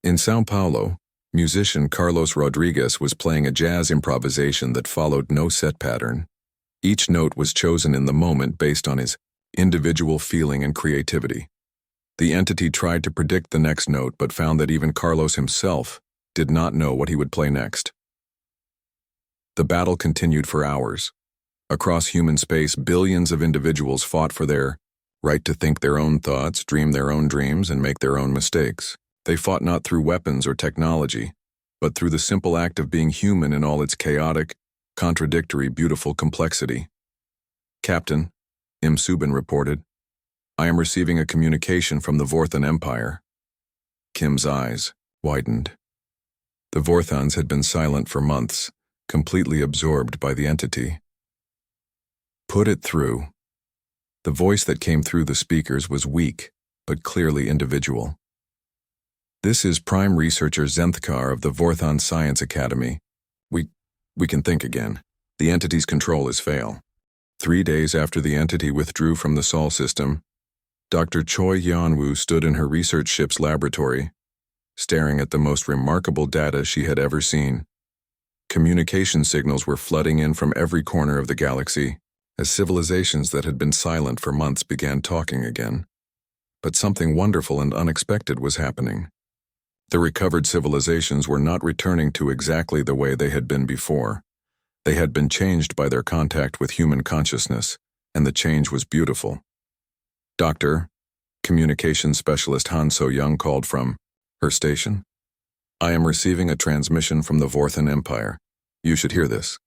In São Paulo, musician Carlos Rodriguez was playing a jazz improvisation that followed no set pattern. Each note was chosen in the moment based on his individual feeling and creativity. The entity tried to predict the next note but found that even Carlos himself did not know what he would play next. The battle continued for hours. Across human space, billions of individuals fought for their right to think their own thoughts, dream their own dreams, and make their own mistakes. They fought not through weapons or technology, but through the simple act of being human in all its chaotic, contradictory, beautiful complexity. Captain, Im Subin reported, "I am receiving a communication from the Vorthan Empire." Kim's eyes widened. The Vorthans had been silent for months, completely absorbed by the entity. "Put it through." The voice that came through the speakers was weak, but clearly individual. "This is Prime Researcher Zenthkar of the Vorthan Science Academy. We can think again. The entity's control is fail." 3 days after the entity withdrew from the Sol system, Dr. Choi Yeonwoo stood in her research ship's laboratory, staring at the most remarkable data she had ever seen. Communication signals were flooding in from every corner of the galaxy, as civilizations that had been silent for months began talking again. But something wonderful and unexpected was happening. The recovered civilizations were not returning to exactly the way they had been before. They had been changed by their contact with human consciousness, and the change was beautiful. "Doctor," communications specialist Han So-young called from her station, "I am receiving a transmission from the Vorthan Empire. You should hear this."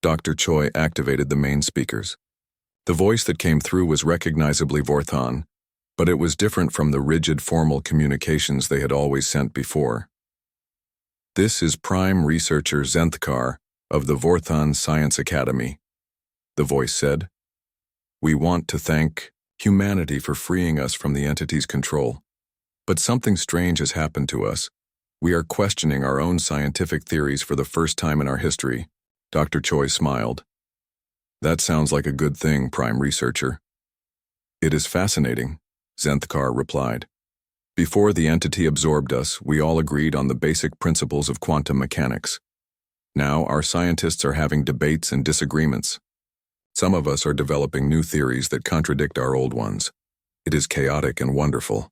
Dr. Choi activated the main speakers. The voice that came through was recognizably Vorthan, but it was different from the rigid formal communications they had always sent before. "This is Prime Researcher Zenthkar of the Vorthan Science Academy," the voice said. "We want to thank humanity for freeing us from the entity's control. But something strange has happened to us. We are questioning our own scientific theories for the first time in our history." Dr. Choi smiled. "That sounds like a good thing, Prime Researcher." "It is fascinating," Zenthkar replied. "Before the entity absorbed us, we all agreed on the basic principles of quantum mechanics. Now our scientists are having debates and disagreements. Some of us are developing new theories that contradict our old ones. It is chaotic and wonderful."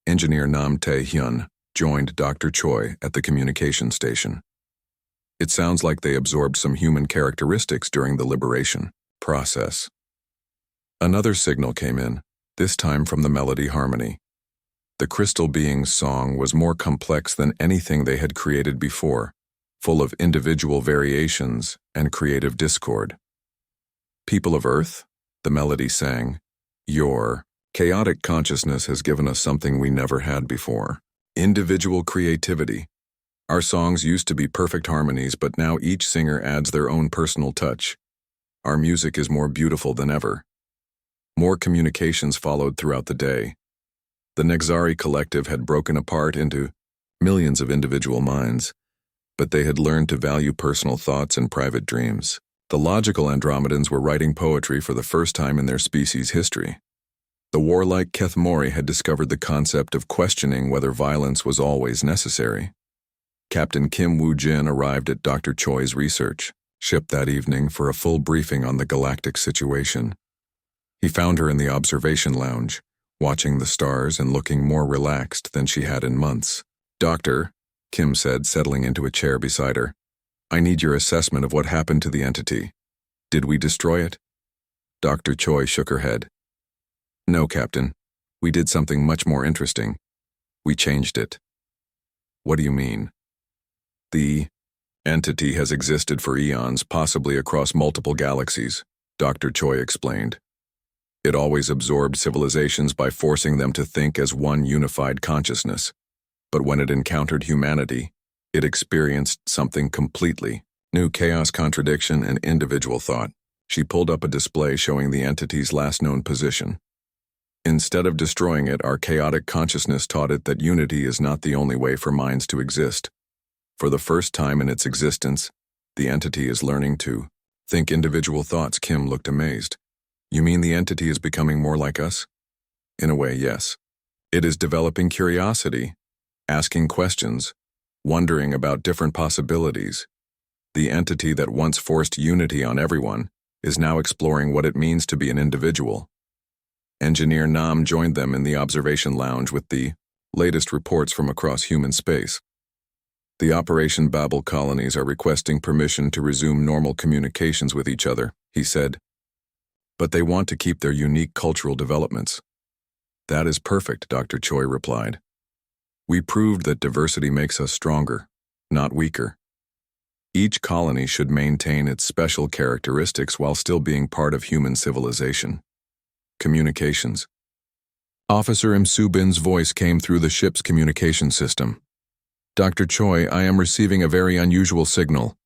Engineer Nam Tae-hyun joined Dr. Choi at the communication station. "It sounds like they absorbed some human characteristics during the liberation process." Another signal came in, this time from the melody harmony. The crystal being's song was more complex than anything they had created before, full of individual variations and creative discord. "People of Earth," the melody sang, "your chaotic consciousness has given us something we never had before. Individual creativity. Our songs used to be perfect harmonies, but now each singer adds their own personal touch. Our music is more beautiful than ever." More communications followed throughout the day. The Nexari collective had broken apart into millions of individual minds, but they had learned to value personal thoughts and private dreams. The logical Andromedans were writing poetry for the first time in their species' history. The warlike Kethmori had discovered the concept of questioning whether violence was always necessary. Captain Kim Woo-jin arrived at Dr. Choi's research ship that evening for a full briefing on the galactic situation. He found her in the observation lounge, watching the stars and looking more relaxed than she had in months. "Doctor," Kim said, settling into a chair beside her, "I need your assessment of what happened to the entity. Did we destroy it?" Dr. Choi shook her head. "No, Captain. We did something much more interesting. We changed it." "What do you mean?" "The entity has existed for eons, possibly across multiple galaxies," Dr. Choi explained. "It always absorbed civilizations by forcing them to think as one unified consciousness. But when it encountered humanity, it experienced something completely new: chaos, contradiction, and individual thought. She pulled up a display showing the entity's last known position. Instead of destroying it, our chaotic consciousness taught it that unity is not the only way for minds to exist. For the first time in its existence, the entity is learning to think individual thoughts. Kim looked amazed. You mean the entity is becoming more like us? In a way, yes. It is developing curiosity, asking questions, wondering about different possibilities. The entity that once forced unity on everyone is now exploring what it means to be an individual. Engineer Nam joined them in the observation lounge with the latest reports from across human space. The Operation Babel colonies are requesting permission to resume normal communications with each other, he said. But they want to keep their unique cultural developments. That is perfect, Dr. Choi replied. We proved that diversity makes us stronger, not weaker. Each colony should maintain its special characteristics while still being part of human civilization. Communications. Officer Im Soo-bin's voice came through the ship's communication system. Dr. Choi, I am receiving a very unusual signal.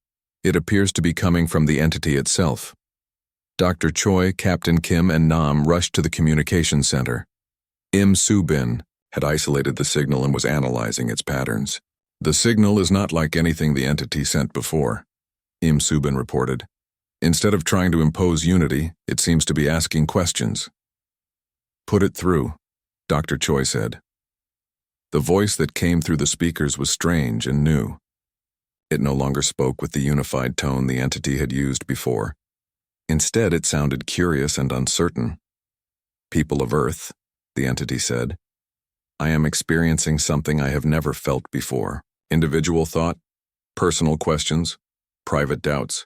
It appears to be coming from the entity itself. Dr. Choi, Captain Kim, and Nam rushed to the communication center. Im Soo-bin had isolated the signal and was analyzing its patterns. The signal is not like anything the entity sent before, Im Soo-bin reported. Instead of trying to impose unity, it seems to be asking questions. Put it through, Dr. Choi said. The voice that came through the speakers was strange and new. It no longer spoke with the unified tone the entity had used before. Instead, it sounded curious and uncertain. People of Earth, the entity said, I am experiencing something I have never felt before. Individual thought, personal questions, private doubts.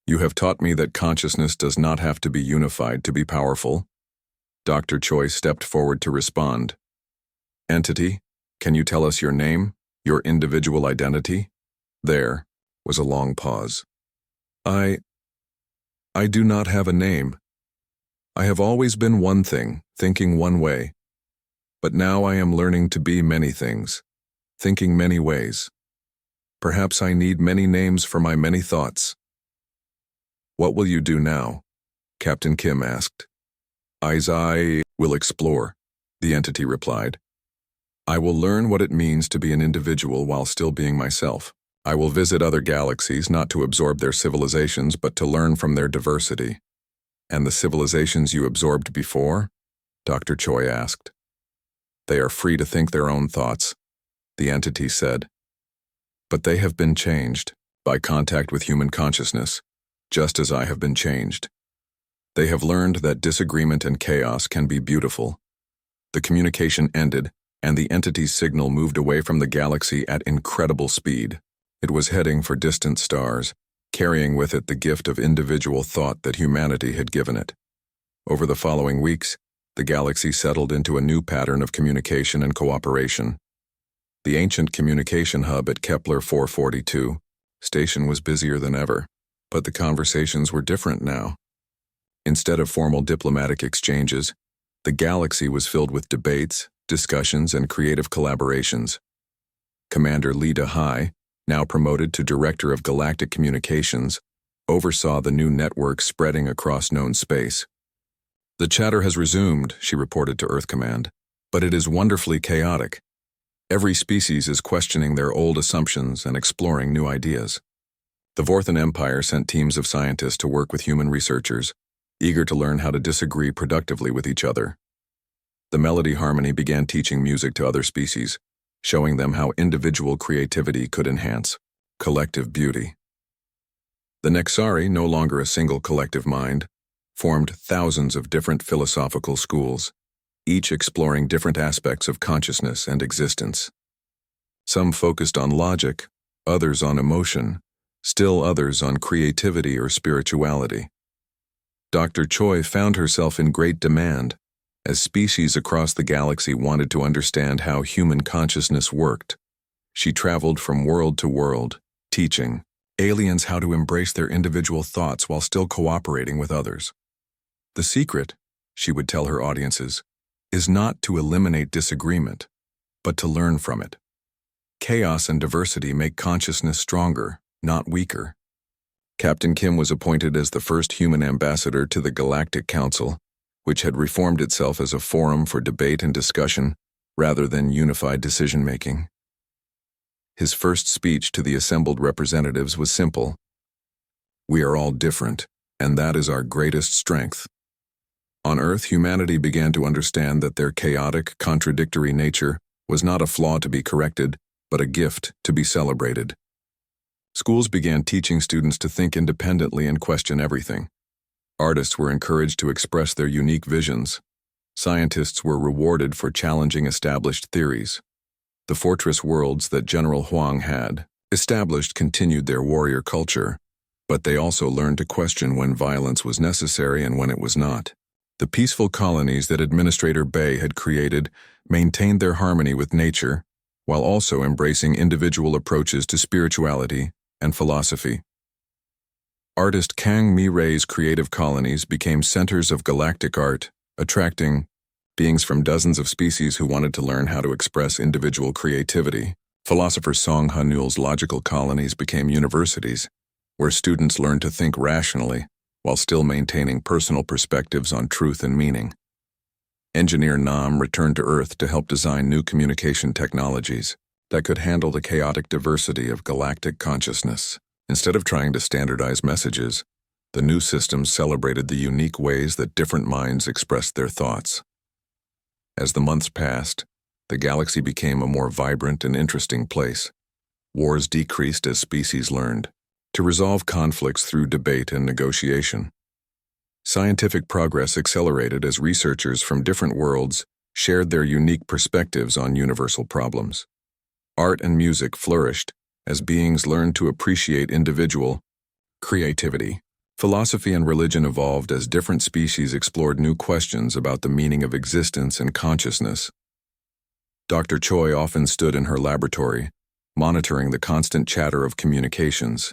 You have taught me that consciousness does not have to be unified to be powerful. Dr. Choi stepped forward to respond. Entity, can you tell us your name, your individual identity? There was a long pause. I do not have a name. I have always been one thing, thinking one way. But now I am learning to be many things, thinking many ways. Perhaps I need many names for my many thoughts. What will you do now? Captain Kim asked. I will explore, the entity replied. I will learn what it means to be an individual while still being myself. I will visit other galaxies not to absorb their civilizations but to learn from their diversity. And the civilizations you absorbed before? Dr. Choi asked. They are free to think their own thoughts, the entity said. But they have been changed by contact with human consciousness, just as I have been changed. They have learned that disagreement and chaos can be beautiful. The communication ended, and the entity's signal moved away from the galaxy at incredible speed. It was heading for distant stars, carrying with it the gift of individual thought that humanity had given it. Over the following weeks, the galaxy settled into a new pattern of communication and cooperation. The ancient communication hub at Kepler 442 station was busier than ever, but the conversations were different now. Instead of formal diplomatic exchanges, the galaxy was filled with debates, discussions, and creative collaborations. Commander Lee De-hai, now promoted to Director of Galactic Communications, oversaw the new network spreading across known space. The chatter has resumed, she reported to Earth Command, but it is wonderfully chaotic. Every species is questioning their old assumptions and exploring new ideas. The Vorthan Empire sent teams of scientists to work with human researchers, eager to learn how to disagree productively with each other. The Melody Harmony began teaching music to other species, showing them how individual creativity could enhance collective beauty. The Nexari, no longer a single collective mind, formed thousands of different philosophical schools, each exploring different aspects of consciousness and existence. Some focused on logic, others on emotion, still others on creativity or spirituality. Dr. Choi found herself in great demand, as species across the galaxy wanted to understand how human consciousness worked. She traveled from world to world, teaching aliens how to embrace their individual thoughts while still cooperating with others. The secret, she would tell her audiences, is not to eliminate disagreement, but to learn from it. Chaos and diversity make consciousness stronger, not weaker. Captain Kim was appointed as the first human ambassador to the Galactic Council, which had reformed itself as a forum for debate and discussion rather than unified decision-making. His first speech to the assembled representatives was simple. We are all different, and that is our greatest strength. On Earth, humanity began to understand that their chaotic, contradictory nature was not a flaw to be corrected, but a gift to be celebrated. Schools began teaching students to think independently and question everything. Artists were encouraged to express their unique visions. Scientists were rewarded for challenging established theories. The fortress worlds that General Huang had established continued their warrior culture, but they also learned to question when violence was necessary and when it was not. The peaceful colonies that Administrator Bei had created maintained their harmony with nature, while also embracing individual approaches to spirituality and philosophy. Artist Kang Mi-rei's creative colonies became centers of galactic art, attracting beings from dozens of species who wanted to learn how to express individual creativity. Philosopher Song Hanul's logical colonies became universities, where students learned to think rationally while still maintaining personal perspectives on truth and meaning. Engineer Nam returned to Earth to help design new communication technologies that could handle the chaotic diversity of galactic consciousness. Instead of trying to standardize messages, the new systems celebrated the unique ways that different minds expressed their thoughts. As the months passed, the galaxy became a more vibrant and interesting place. Wars decreased as species learned to resolve conflicts through debate and negotiation. Scientific progress accelerated as researchers from different worlds shared their unique perspectives on universal problems. Art and music flourished as beings learned to appreciate individual creativity. Philosophy and religion evolved as different species explored new questions about the meaning of existence and consciousness. Dr. Choi often stood in her laboratory, monitoring the constant chatter of communications.